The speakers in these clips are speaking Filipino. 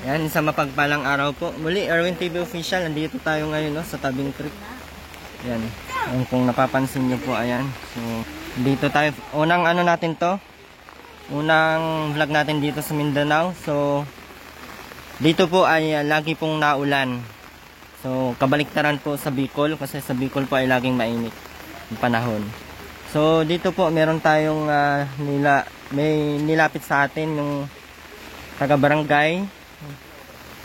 Yan, sa mapagpalang araw po. Muli, Erwin TV Official. Nandito tayo ngayon no, sa Tabing Creek. Yan. Yan, kung napapansin nyo po, ayan. So, dito tayo. Unang ano natin to. Unang vlog natin dito sa Mindanao. So, dito po ay lagi pong naulan. So, kabaliktaran po sa Bicol. Kasi sa Bicol po ay laging mainit ang panahon. So, dito po meron tayong may nilapit sa atin yung taga-barangay.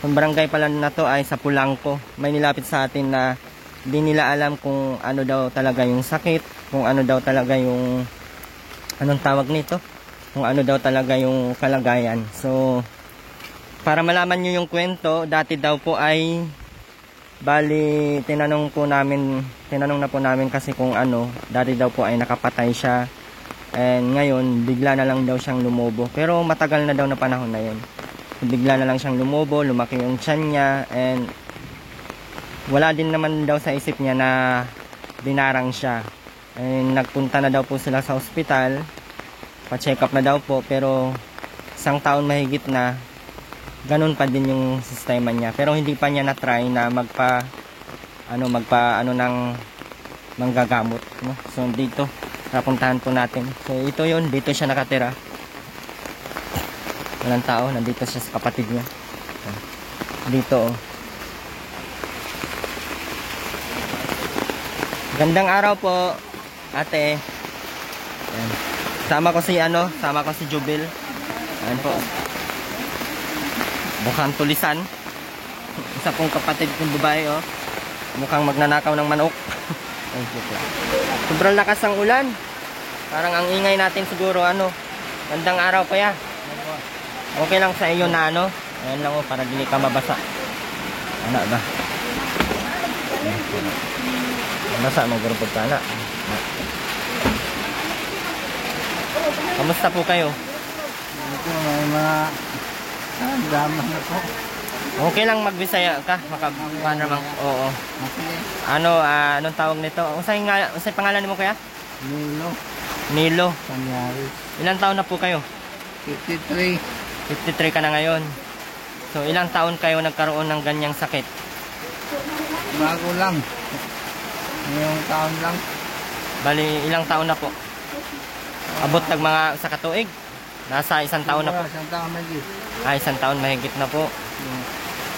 Yung barangay pala na to ay sa Pulangco. May nilapit sa atin na di nila alam kung ano daw talaga yung sakit, kung ano daw talaga yung anong tawag nito, kung ano daw talaga yung kalagayan. So, para malaman nyo yung kwento, dati daw po ay bali tinanong na po namin kasi kung ano, dati daw po ay nakapatay siya. And ngayon, bigla na lang daw siyang lumobo. Pero matagal na daw na panahon na yun. Bigla na lang siyang lumobo, lumaki yung tiyan niya. And wala din naman daw sa isip niya na dinarang siya. And nagpunta na daw po sila sa ospital. Pa-check up na daw po. Pero isang taon mahigit na, ganun pa din yung sistema niya. Pero hindi pa niya na-try na magpa ng manggagamot. No? So dito, napuntahan po natin. So ito yun, dito siya nakatira. Walang tao, nandito siya sa kapatid niya. Dito oh. Gandang araw po, ate. Ayan. Sama ko si Jubil. Ayan po. Mukhang tulisan. Isa pong kapatid kong babae oh. Mukhang magnanakaw ng manok. Sobrang lakas ng ulan. Parang ang ingay natin siguro ano. Gandang araw pa ya. Okay lang sa iyo na ano. Ayan lang oh, para dili ka mabasa. Ano ba? Mabasa magurupod ka na. Kamusta po kayo? Ito may mga drama na po. Okay lang magbisaya ka, makabuhan naman. Oo. Anong tawag nito? Unsay pangalan mo kaya? Nilo. Panyari. Ilang taon na po kayo? 53. 53 ka na ngayon. So ilang taon kayo nagkaroon ng ganyang sakit? Bago lang. Ngayong taon lang. Bali ilang taon na po? Abot tag mga sa katuig? Nasa isang taon na po. Isang taon mahigit. Isang taon mahigit na po.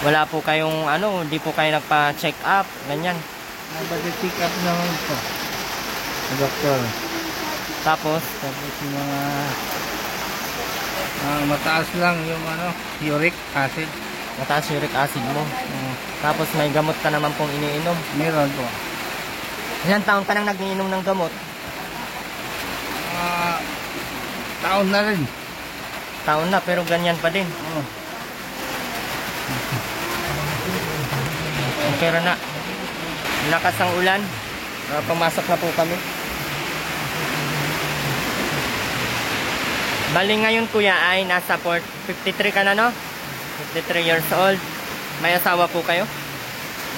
Wala po kayong di po kayo nagpa-check up, ganyan. Nagpa-check up naman po. Doktor. Tapos yung mga mataas lang yung uric acid. mataas uric acid mo. Tapos may gamot ka naman pong iniinom. Meron po. Ilang taon ka nang nag-iinom ng gamot? Taon na rin. Taon na, pero ganyan pa din. Okay na. Lakas ng ulan. Pumasok na po kami. Bali ngayon kuya ay nasa 53 ka na no? 53 years old. May asawa po kayo?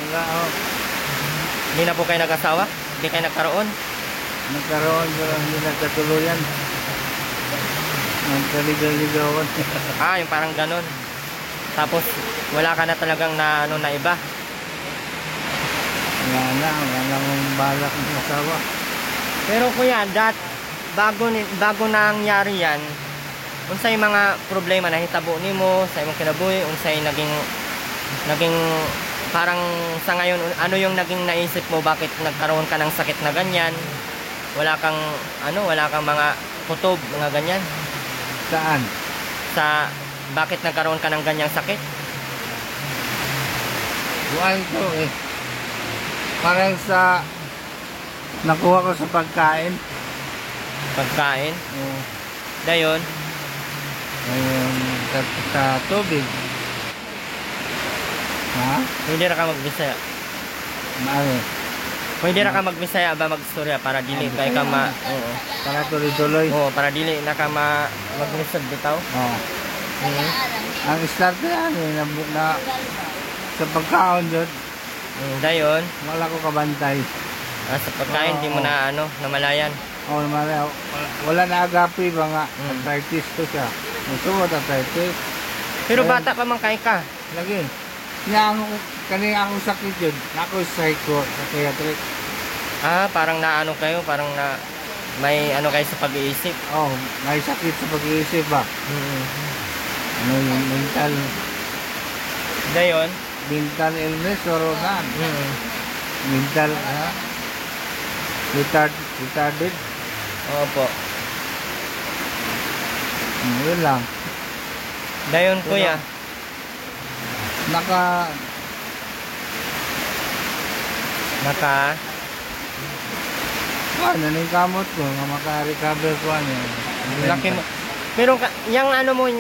Wala ako. Hindi na po kayo nag-asawa? Hindi kayo nagkaroon? Nagkaroon pero hindi nagkatuluyan. Nagkaligaw-ligawan. Yung parang ganun. Tapos wala ka na talagang na iba. Wala akong balak ng asawa. Pero kuya, bago nangyari yan, unsay mga problema na hitabo nimo sa imong kinabuhi, unsay naging parang sa ngayon, ano yung naging naisip mo bakit nagkaroon ka ng sakit na ganyan? Wala kang mga kutob, mga ganyan? Saan? Bakit nagkaroon ka ng ganyang sakit? Buwan ko parang sa nakuha ko sa pagkain. Pagkain? Dayon? Sa tubig. Ha? Pwede ra ka magbisaya. Maari. Pwede ra ka magbisaya ba magstorya para dili kay ka oo. Para tuloy-tuloy. Oo, para dili na ka maglisod bitaw. Oo. Ang start yan na sa pagkaon doon. Dayon? Wala ko kabantay. Sa pagkain, di mo na namalayan. Oo, namalayan. Wala na agapi ba nga. Arthritis ko siya. Gusto mo arthritis. Pero bata pa man kay ka. Lagi. Nga ako, kanina akong sakit yun. Ako psycho, psychiatric. Ah, parang naano kayo, parang na may ano kayo sa pag-iisip. Oh, may sakit sa pag-iisip ba? Ano yung Gayon. mental illness or saan? Mental, retarded. Opo. Yun lang. Gayon kuya. Naka, ano yung kamot ko, nga maka-recover ko ano. laki mo. Pero yung ano mo,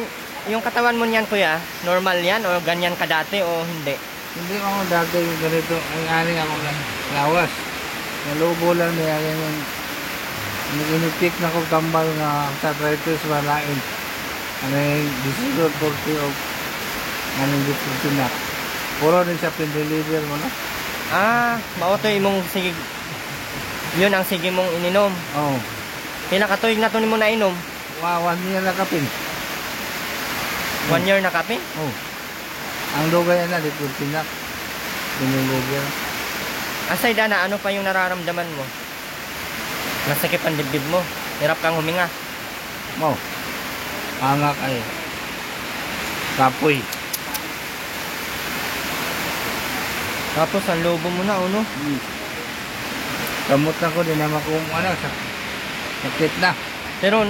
yung katawan mo niyan kuya, normal yan o ganyan ka dati o hindi? Hindi ako dati yung ganito. Ang aning ako lawas. Nalubo lang niya yung nag-inipik na ko tambal nga sa arthritis malain. Ano yung disorder 40 o anong depression na. Puro din sa pin-deliver mo na. Ah, mauto imong sige. Yun ang sige mong ininom. Oo. Pila ka tuig na to nimo na inom? 1 year na kapin. 1 year na kape? Oo. Ang dugay na dito pinak. Pin-deliver. Aside na, ano pa yung nararamdaman mo? Masakit ang dibdib mo. Hirap kang huminga. Mo. Angak ay. Kapoy. Tapos ang lobo mo na, ano? Kamot na ko din na ano, sakit na. Pero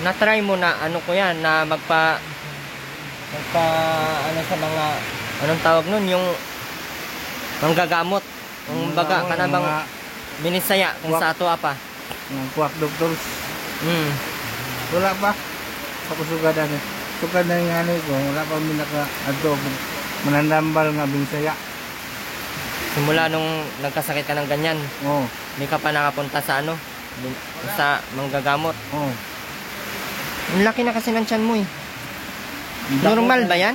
na-try mo na ano ko yan na magpa ano sa mga anong tawag nun yung manggagamot. Kung baga ka na bang binisaya kung sa ato apa. Mga kuwak doctors. Wala pa. Ako sugadan eh. Sugad na yung ano ko. Wala pa minaka ato. Manandambal nga binsaya. Simula nung nagkasakit ka ng ganyan, Oo. hindi ka pa nakapunta sa ano, sa manggagamot. Oo. Ang laki na kasi ng tiyan mo eh. Normal ba yan?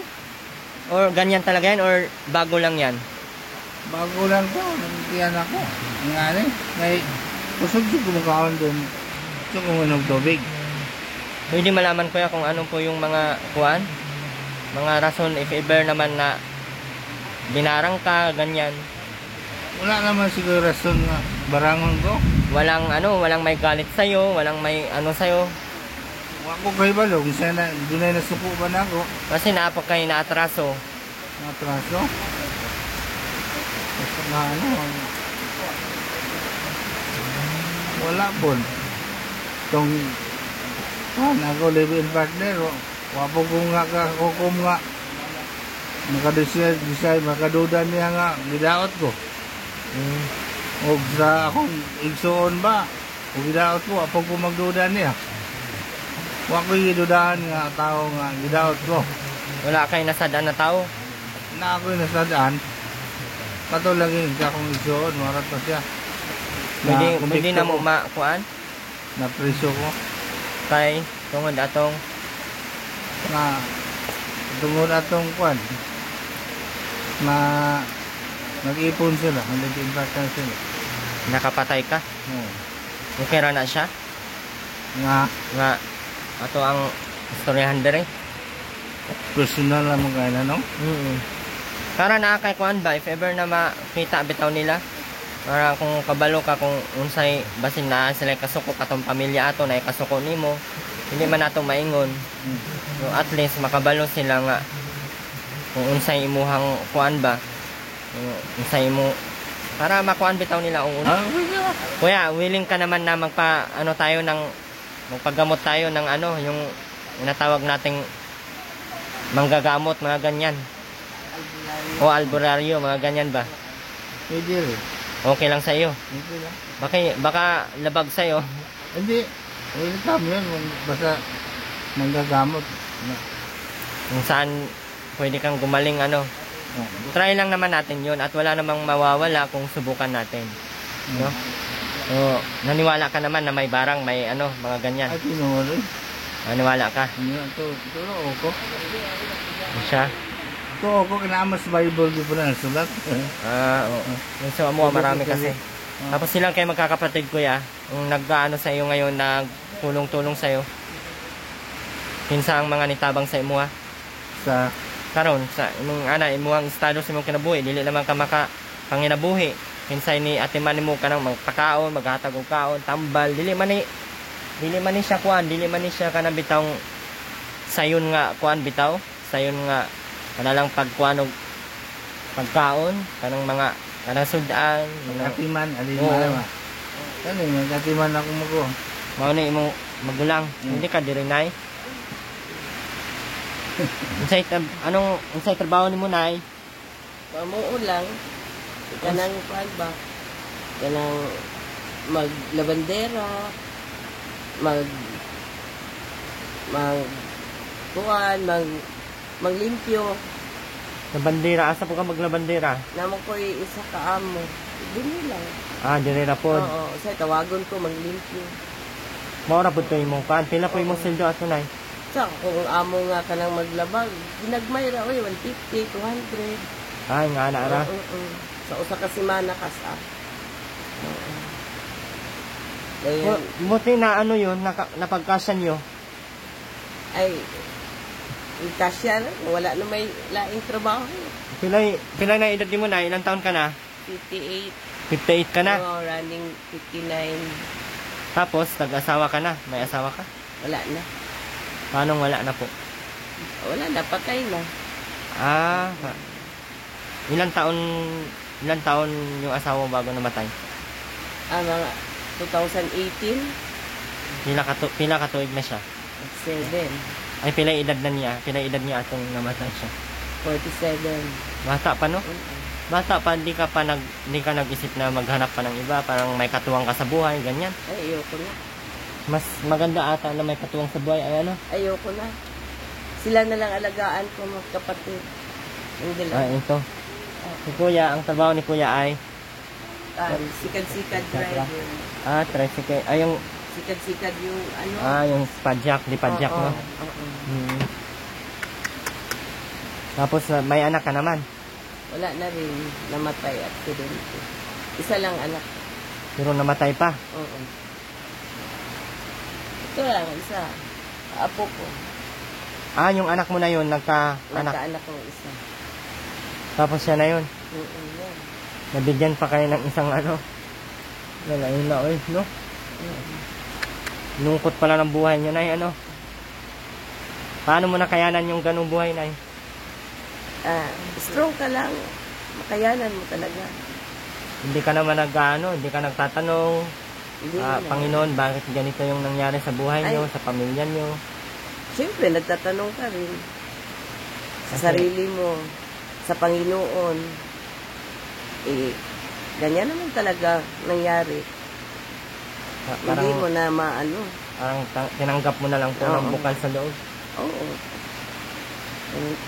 Or ganyan talaga yan? Or bago lang yan? Bago lang to. Nantiyan ako. Ang ano eh. May kusog ko kumakaon doon. Gusto ko ng tubig. Pwede malaman kuya kung ano po yung mga kuan? Mga rason if ever naman na binarang ka, ganyan. Wala naman siguro rason nga barangon ko. Walang ano, walang may galit sa'yo, walang may ano sa'yo. Ako kay balong. Sana dunay nasuko ba na ako. Kasi naapag kayo na atraso. Natraso. Basta na ano. Wala po. Itong ako live-in partner. Wapo ko nga kakukum nga. Makadesay, makaduda niya nga. Gidaot ko. O sa akong igsoon ba. O gidaot ko. Wapo ko magduda niya. Wako yung gidudahan nga tao nga. Gidaot ko. Wala kayo nasadaan na tao. Na ako yung nasadaan. Katulagin siya akong igsoon. Marat pa siya. Pwede na mo makuan? Na-preso ko. Kay tungod atong Na tungod atong kwan. Na nag-ipon sila. Nag-impactan sila. nakapatay ka. Oo. Okay ra na siya. Nga ato ang istoryahan dere. Personal lang mga kailan, no? Para na kay kuan ba if ever na makita bitaw nila. Para kung kabalo ka kung unsay basin na sila kasuko katong pamilya ato na ikasuko nimo, hindi man nato maingon. So at least makabalo sila nga kung unsay imuhang kuan ba. Unsay imo para makuan bitaw nila ang una. Kuya, willing ka naman na magpa ano tayo ng magpagamot tayo ng ano yung inatawag nating manggagamot mga ganyan. O albularyo mga ganyan ba? Pwede rin. Okay lang sa iyo. Okay lang. Baka labag sa iyo. Hindi. Welcome yun. Basta manggagamot. Kung saan pwede kang gumaling ano. Try lang naman natin 'yun at wala namang mawawala kung subukan natin. No? So, naniwala ka naman na may barang, may ano, mga ganyan. Ay, tinuloy. Naniwala ka. Turo ko. Siya. Ito ako, kinamas Bible di pa na sulat. Oo. Yung sa mo marami kasi. Tapos silang kayo magkakapatid kuya, yung nag-ano sa iyo ngayon, nagtulong-tulong sa iyo. Kinsa ang mga nitabang sa imo ha? sa karon sa imong ana imong estado sa imong kinabuhi dili naman ka maka panginabuhi kinsay ni ate man nimo kanang magpakaon maghatag og kaon tambal dili man ni siya kuan dili man ni siya kanang bitawng sayon nga kuan bitaw sayon nga kanalang pagkuan og pagkaon kanang mga kanang sudan mga katiman alin Oo. malama. Kani magkatiman ako mo. mao ni imong magulang hindi ka diri nay unsay trabaho nimo nay Pamuo lang. Kanang kuan ba? Kanang maglabandera, maglimpyo. sa bandera asa po ka maglabandera Namo ko isa ka amo. Dili lang. diri ra pod Oo, sa tawagon ko maglimpyo. mao ra pod kay imong kan pila po imong sweldo ato nay Sa kung amo nga kanang maglabag, ginagmay ra oy 150, 200. ay nga ana ra Oo. Sa usa ka semana ka sa. Oo. Dayon, buti na ano yun napagkasya nyo ay kasya na, wala na may laing trabaho. pila na edad mo na ilang taon ka na 58. 58 ka na Oo, running 59. tapos nag-asawa ka na may asawa ka Wala na. paano wala na po Wala na, patay na. ilang taon yung asawa mo bago namatay Mga 2018, pila katuig na siya 7, ay pila edad niya atong namatay siya 47. bata pa no bata pa hindi ka nag-isip na maghanap pa ng iba parang may katuwang ka sa buhay ganyan Ay, ayoko na. mas maganda ata na may katuwang sa buhay ay ano Ayoko na. Sila na lang alagaan ko, magkapatid. Hindi lang. ito si kuya ang trabaho ni kuya ay Sikad-sikad driver. tricycle ay yung Sikad-sikad yung ano. yung padjak di padjak Oo, no oo. Hmm. Tapos may anak ka naman. Wala na rin. Namatay, aksidente. Isa lang anak. Pero namatay pa. Oo. Ito lang, isa. Apo ko. Yung anak mo na yun, nagka-anak. Nagkaanak ko isa. Tapos siya na yun. Oo, yan. Nabigyan pa kayo ng isang ano. Yun na, no? Lungkot pala ng buhay niya, Nay, ano? Paano mo nakayanan yung ganung buhay, Nay? Strong ka lang. Makayanan mo talaga. Hindi ka naman hindi ka nagtatanong, Hindi na. Panginoon, bakit ganito yung nangyari sa buhay niyo, Ay. sa pamilya niyo? Siyempre, nagtatanong ka rin. Sa Kasi- sarili mo. Sa Panginoon. Ganyan naman talaga nangyari. Parang, Hindi mo na maano. parang tinanggap mo na lang po ng Oo. bukal sa loob. Oo.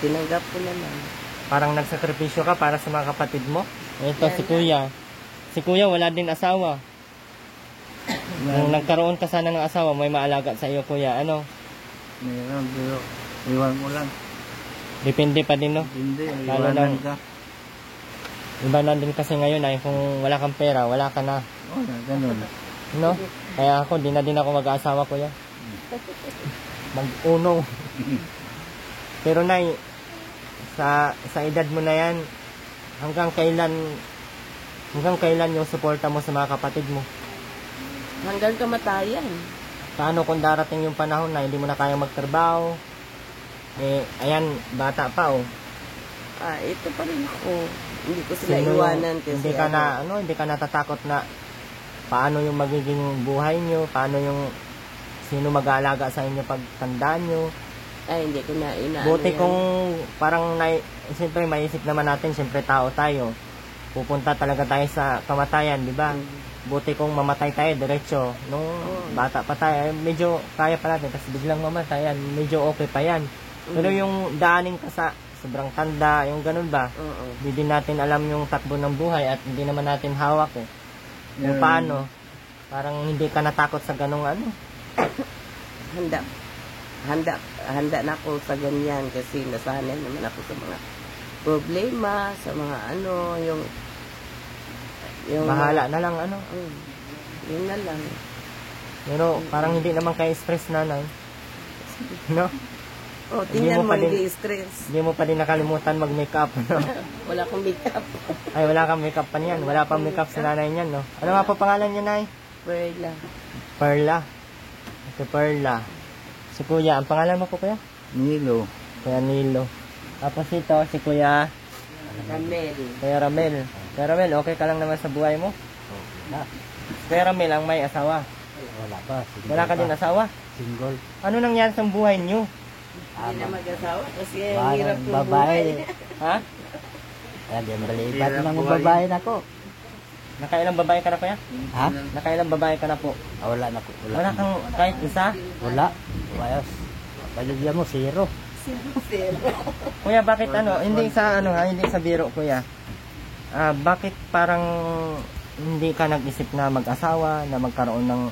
Tinanggap ko naman. Parang nagsakripisyo ka para sa mga kapatid mo. Ito, Yan si na. Kuya. Si Kuya, wala din asawa. Kung nagkaroon ka sana ng asawa, may maalaga sa iyo, Kuya. Ano? Meron, pero iwan mo lang. Depende pa din, no? Hindi, Lalo iwanan na- ka. Iba na din kasi ngayon ay kung wala kang pera, wala ka na. Oo, ganun. No? Kaya ako, di na din ako mag-aasawa, Kuya. Mag-uno. Pero Nay, sa edad mo na yan, hanggang kailan yung suporta mo sa mga kapatid mo? Hanggang kamatayan. Paano kung darating yung panahon na hindi mo na kayang magtrabaho? Ayan, bata pa, oh. Ito pa rin ako. Hindi ko sila Sino iwanan kasi hindi ka natatakot na paano yung magiging buhay nyo, sino mag-aalaga sa inyo pag tandaan nyo. hindi ko na inaano Buti yan. kung parang, siyempre maisip naman natin, siyempre tao tayo. Pupunta talaga tayo sa kamatayan, di ba? Buti kung mamatay tayo, diretso. Nung bata pa tayo, medyo kaya pa natin, tapos biglang mamatay yan, medyo okay pa yan. Pero yung daaning ka sa sobrang tanda, yung ganun ba? Oo. Hindi din natin alam yung takbo ng buhay at hindi naman natin hawak eh. Yung paano, parang hindi ka natakot sa ganung ano. Handa na ako sa ganyan kasi nasanay naman ako sa mga problema, sa mga yung Bahala na lang ano. Yun na lang. Pero parang hindi naman kayo stress nanay. No? Oh, Hindi tingnan mo mo, pa din- hindi stress. Hindi mo pa din nakalimutan mag-makeup, no? Wala akong makeup. Ay, wala kang makeup pa niyan. Wala pang makeup si nanay niyan, no? Ano nga po pangalan niya, Nay? Perla. Perla. Ito, Perla. Si Kuya, ang pangalan mo po, Kuya? Nilo. Kuya Nilo. Tapos ito, si Kuya Ramel. Kuya Ramel. Kuya Ramel, okay ka lang naman sa buhay mo? Kuya Ramel, ang may asawa. Wala pa. Wala ka din asawa? Single. Ano nangyari sa buhay niyo? Hindi na mag-asawa kasi ang hirap ng buhay. Ha? Kaya di ang balikat ng babae na ko. Nakailang babae ka na, Kuya? Ha? Nakailang babae ka na po? Wala na ko. Wala kang kahit isa? Wala. Wala. Pagigyan mo, zero. Kuya, bakit ano? Hindi sa ano ha, hindi sa biro, Kuya. Bakit parang hindi ka nag-isip na mag-asawa, na magkaroon ng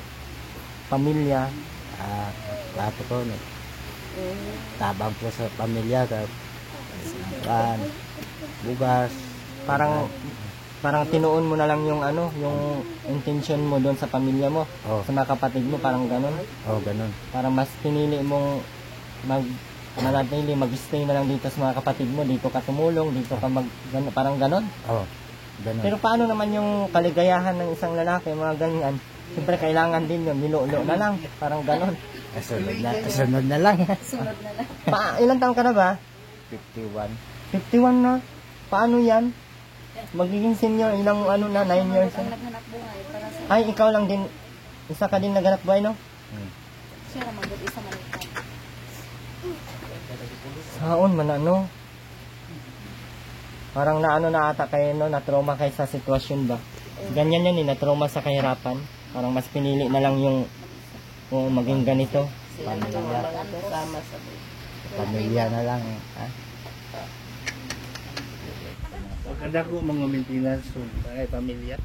pamilya? Lahat ko. Tabang po sa pamilya. Kan, bugas. Parang tinuon mo na lang yung ano, yung intention mo doon sa pamilya mo, Oh. sa mga kapatid mo, parang ganun. Oh, ganun. Parang mas pinili mong manatili, mag-stay na lang dito sa mga kapatid mo, dito ka tumulong, dito ka parang ganun. Oh, ganun. Pero paano naman yung kaligayahan ng isang lalaki, mga ganyan? Siyempre kailangan din yun, nilulo na lang, parang ganun. Sunod na lang. Ilang taon ka na ba? 51. 51 na. Paano yan? Magiging senior, ilang ano na, 9 years na. Naghanap buhay para sa Ay, ikaw lang din, isa ka din naghanap buhay, no? siya naman doon isa manikan. Saon man ano? Parang naano na ata kayo, no? Na-trauma kayo sa sitwasyon ba? Ganyan yan, na-trauma sa kahirapan. Parang mas pinili na lang yung maging ganito. Kasama sa Pamilya na lang. Ha? Maganda ko mga maintenance ay pamilya.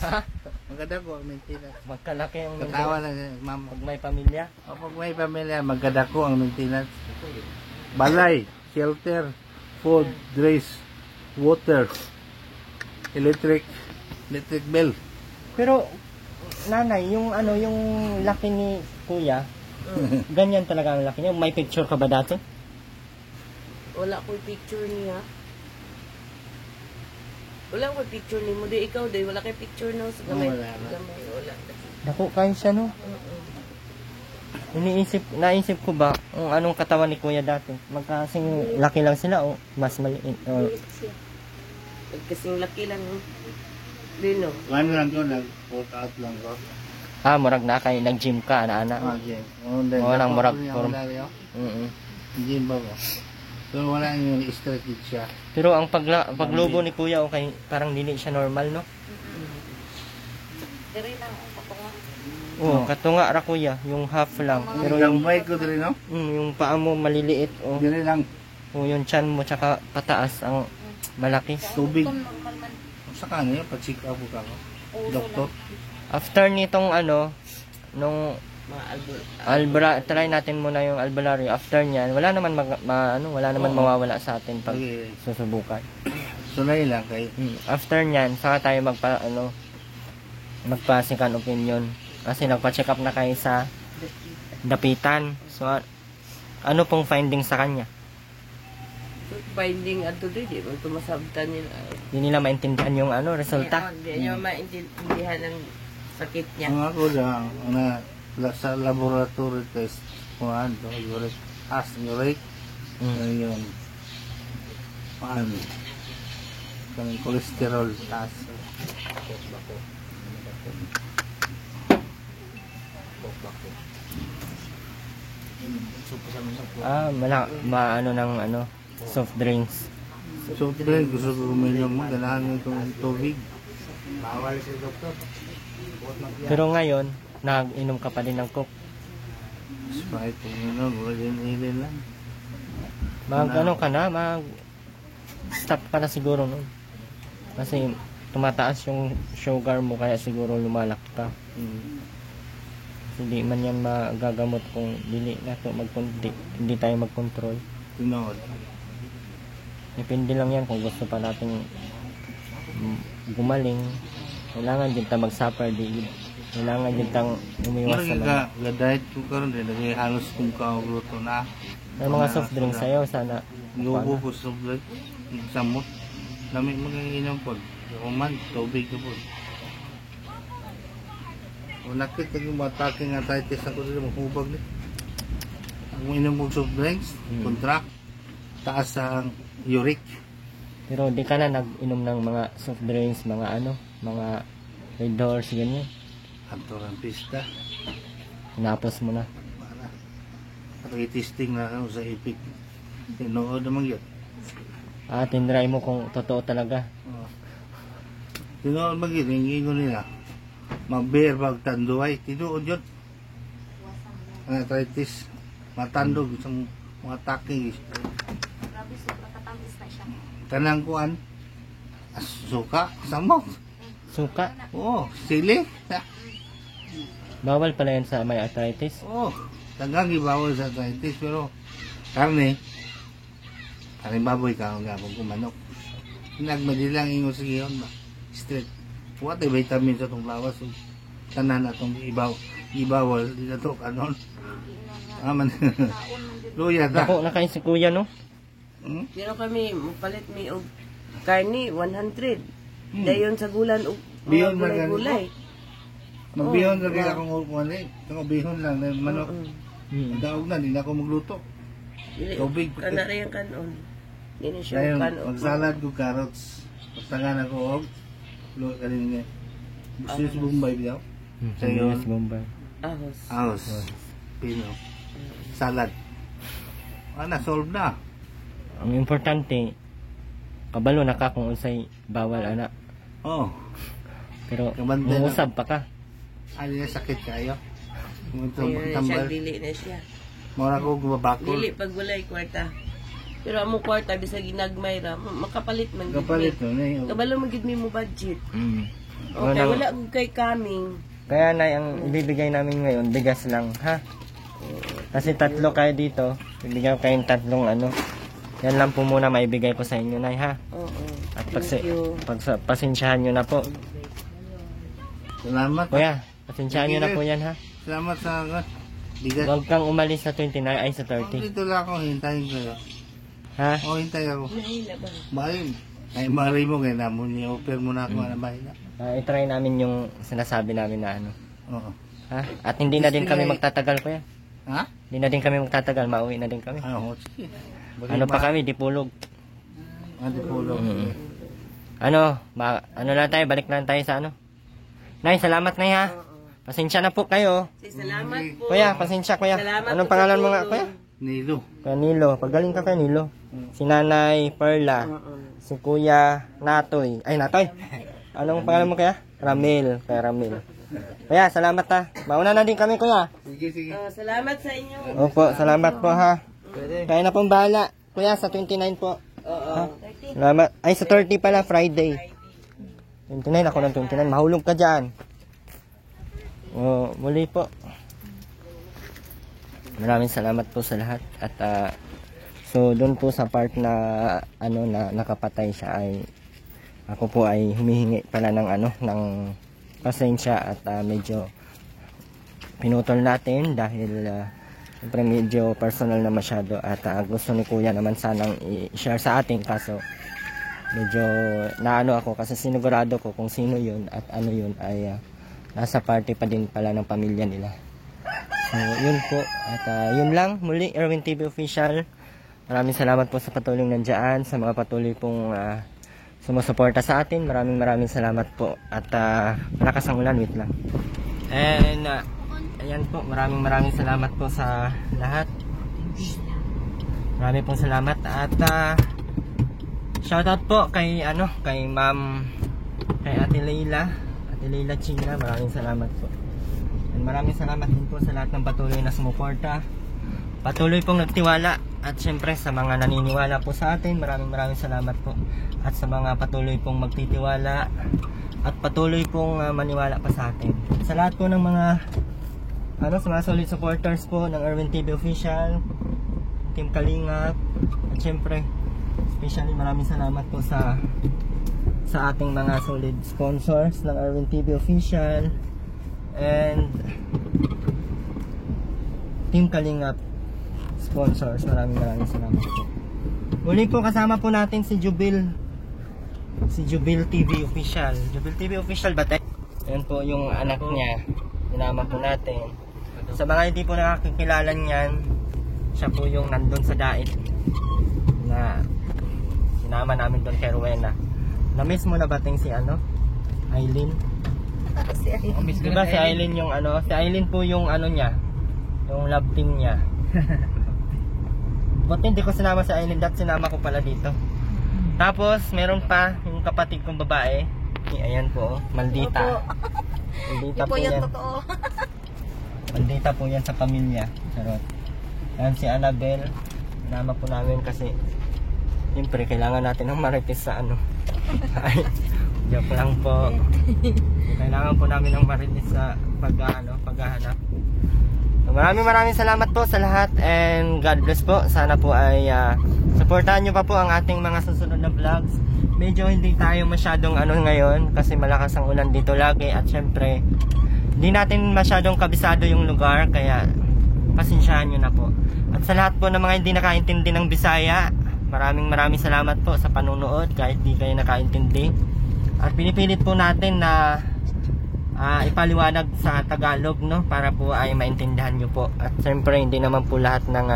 Ha? Maganda ko ang maintenance. Magkalaki ang Katawa lang ma'am. pag may pamilya. Kapag may pamilya, maganda ko ang maintenance. Balay, shelter, food, dress, water, electric bill. Pero, nanay, yung ano, yung laki ni kuya, ganyan talaga ang laki niya. May picture ka ba dati? Wala ko picture niya. Wala ko picture ni mo. Di ikaw, di. Wala kay picture no. Sa gamay. Wala na. Gamay, wala. Naku, kayo siya, no? Naisip ko ba kung anong katawan ni kuya dati? Magkasing laki lang sila o mas maliit? O, Kasing laki lang. Dino. Ano lang ko, nag-workout lang ko. murag na kayo, nag-gym ka, ana-ana. Okay. Walang murag form. Gym ba ba? So wala yung strategy siya. Pero ang paglobo ni kuya, okay, parang dili siya normal, no? Diri lang ang patunga. Oo, katunga ra kuya, yung half lang. Pero yung, Gambay ko dali no? yung paa mo maliliit, o Dali lang. yung chan mo, tsaka pataas, ang malaki. Tubig. Kung normal man Sa kanya, pag-check up ko. Doktor. After nitong ano, nung Mga try natin muna yung albularyo. After niyan, wala naman wala naman mawawala sa atin pag Okay. susubukan. Sulay lang kay. After niyan, saka tayo magpa second opinion. Kasi nagpa-check up na kayo sa dapitan. So, ano pong finding sa kanya? finding ato di mo tumasabtan nila. Hindi nila maintindihan yung resulta. Hindi niya maintindihan ang sakit niya. Ang ako lang, sa laboratory test, kung ano, uric yun. Paano? Kanang cholesterol, taas. Maano ng soft drinks. So, then, gusto ko uminom mo, ganahan mo itong tubig. Bawal si doktor. Pero ngayon, nag-inom ka pa din ng Coke. Sprite, uminom, ilin lang. Stop ka na siguro nun. Kasi tumataas yung sugar mo, kaya siguro lumalak ka. Hindi man yan magagamot kung hindi tayo mag-control. Tinood. Depende lang yan kung gusto pa natin gumaling. Kailangan din tayo mag-suffer. Kailangan din tayong umiwas sa mga. Ga-diet ko karon din, halos kung kaugluto na. May mga soft drinks sa'yo, sana. Lubo po sa soft samot. Dami mag-inom po. Uman, tubig ko po. O nakita yung matake nga arthritis ako dito, mahubag ni. Kung inom mo soft drinks, contract, taas ang uric. Pero di ka na nag-inom ng mga soft drinks, mga ano, mga Red Horse, ganyan. Antorang pista. Tinapos mo na. Para. Pakitesting na ako sa ipik. Tinood naman yun. Tinry mo kung totoo talaga. Tinood naman yun, hingingo nila. Mag-bear bag tanduay. Tinood yun. Ang arthritis. Matandog sa mga taking. Grabe, sobrang katamis na siya. Kanang kuan. Suka. Samok. Suka. Oo. Sili. Bawal pala yan sa may arthritis. Oo. Tagang ibawal sa arthritis. Pero karne. Karne baboy ka. Ang gabong kumanok. Nagmadilang ingo sa giyon ba. Straight. What vitamin sa itong lawas. So, tanan na itong ibawal. Di na ito kanon. Aman. Luya ta. Ako, nakain si kuya, no? Hmm? Pero kami, palit mi og karni, 100. Dayon sa gulan og Bihon mga na gulay-gulay. Magbihon na rin akong ukuan eh. Ito bihon lang. Na manok. Daog na. Di na ako magluto. Dili, Tubig. kana rin ang kanon. Dili siya Dayon, kanon. magsalad ko carrots. Pagtangan ako og. Luya ka rin nga. Gusto sa Bombay daw. Sa'yo. Yes, Bombay. Ahos. House. Pino. Salad. Solve na. Ang importante, kabalo na ka kung unsay bawal, ana. Oh. Pero, Kabante na. muusab pa ka. Ano yung sakit kayo? Ito, Ayun na siya, tambal. dili na siya. Mura ko gumabakol. Dili pag gulay kwarta. Pero amo kwarta bisag ginagmay ra, makapalit man gid Kapalit mi. no. Na Kabalo man gid mi mo budget. Okay, Wala- wala gud kay kaming. Kaya na, ang ibibigay namin ngayon, bigas lang, ha? Kasi tatlo kayo dito, bibigyan ko kayong tatlong ano. Yan lang po muna maibigay ko sa inyo, Nay, ha? Oo. At Thank you. pasensyahan nyo na po. Salamat. Kuya, pasensyahan nyo na po yan, ha? Salamat sa bigas. Huwag kang umalis sa 29, ay sa 30. Dito lang ako, hintayin kayo. Ha? O, hintay ako. Nahila ba? Bahay. Ay, mari mo kaya namon niya. Offer mo na ako na bahay na. I-try namin yung sinasabi namin na ano. Oo. Ha? At hindi na din kami magtatagal, kuya. Ha? Hindi na din kami magtatagal, mauwi na din kami. Ano, sige. Ano pa kami, dipulog. Ano po Ano, ano lang tayo, balik lang tayo sa ano. Nay, salamat, Nay, ha? Pasensya na po kayo. Salamat po. Kuya, pasensya, kuya. Salamat Anong po pangalan sa mo nga, tulong. kuya? Nilo. Kuya Nilo. Pagaling ka kay Nilo. Si Nanay Perla. Si Kuya Natoy. Ay, Natoy. Anong pangalan mo, kuya? Ramil. Kuya Ramil. Kuya, salamat, ha. Mauna na din kami, kuya. Sige, sige. Salamat sa inyo. Opo, salamat po, ha. Kaya na pong bahala. Kuya, sa 29 po. Oo. Salamat. Ay, sa 30 pala, Friday. 29, ako ng 29. Mahulog ka dyan. Muli po. Maraming salamat po sa lahat. At, so, doon po sa part na, ano, na nakapatay siya ay, ako po ay humihingi pala ng, ano, ng pasensya at medyo pinutol natin dahil, siyempre medyo personal na masyado at gusto ni kuya naman sanang i-share sa atin kaso medyo naano ako kasi sinigurado ko kung sino yun at ano yun ay nasa party pa din pala ng pamilya nila. So yun po at yun lang muli, Erwin TV Official. Maraming salamat po sa patuloy nandiyan, sa mga patuloy pong sumusuporta sa atin. Maraming salamat po at malakas ang ulan, wait lang. And ayan po, maraming salamat po sa lahat. Maraming pong salamat at shoutout po kay kay Ma'am, kay Ate Leila China. Maraming salamat po. And maraming salamat din po sa lahat ng patuloy na sumuporta. Patuloy pong nagtiwala at syempre sa mga naniniwala po sa atin. Maraming salamat po. At sa mga patuloy pong magtitiwala at patuloy pong maniwala pa sa atin. Sa lahat po ng mga sa mga solid supporters po ng Erwin TV Official, Team Kalingap, at syempre especially maraming salamat po sa ating mga solid sponsors ng Erwin TV Official and Team Kalingap sponsors. Maraming salamat po. Muli po kasama po natin si Jubil. Si Jubil TV Official. Jubil TV Official ba tayo? Yan po yung anak niya. Sinama po natin. Sa mga hindi po nakakikilala niyan, siya po yung nandun sa dait na sinama namin doon kay Rowena. Na-miss mo na bating si Aileen? Si Aileen. Diba si Aileen yung si Aileen po yung niya, yung love team niya. Buti hindi ko sinama si Aileen, dahil sinama ko pala dito. Tapos meron pa yung kapatid kong babae. Ayan po, Maldita. Maldita po yan. Totoo. Maldita po yan sa pamilya. Charot. Ayan si Annabelle. Sinama po namin kasi siyempre kailangan natin ng marites sa Ay, joke lang po. Kailangan po namin ng marites sa paghahanap. So, maraming salamat po sa lahat and God bless po. Sana po ay supportahan nyo pa po ang ating mga susunod na vlogs. Medyo hindi tayo masyadong ngayon kasi malakas ang ulan dito lagi at syempre hindi natin masyadong kabisado yung lugar kaya pasensyahan nyo na po. At sa lahat po ng mga hindi nakaintindi ng Bisaya, maraming salamat po sa panunood kahit di kayo nakaintindi. At pinipilit po natin na ipaliwanag sa Tagalog para po ay maintindihan nyo po. At siyempre hindi naman po lahat ng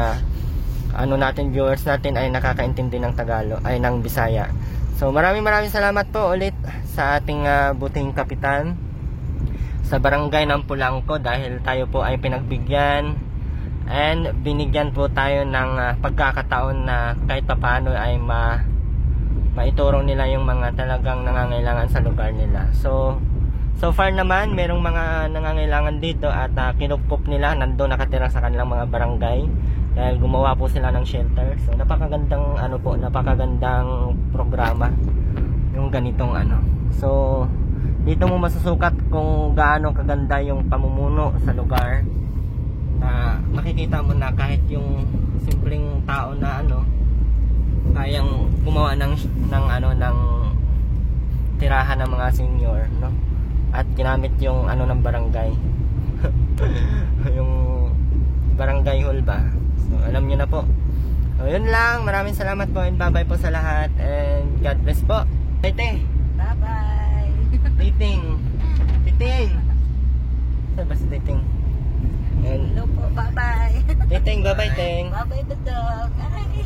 viewers natin ay nakakaintindi ng Tagalog ay ng Bisaya. So maraming salamat po ulit sa ating buting kapitan sa barangay ng Pulangco dahil tayo po ay pinagbigyan and binigyan po tayo ng pagkakataon na kahit paano ay maiturong nila yung mga talagang nangangailangan sa lugar nila. So far naman merong mga nangangailangan dito at kinupop nila, nandoon nakatira sa kanilang mga barangay dahil gumawa po sila ng shelter. So napakagandang napakagandang programa yung ganitong So dito mo masusukat kung gaano kaganda yung pamumuno sa lugar. Makikita mo na kahit yung simpleng tao na kayang gumawa ng tirahan ng mga senior, at ginamit yung ng barangay. Yung barangay hall ba? So alam niyo na po. So yun lang, maraming salamat po and bye-bye po sa lahat and God bless po. Tete. Bye-bye. Titing. Saan ba si Titing? Hello po, bye-bye. Titing, bye-bye, Ting. Bye-bye, Dudok. Ay.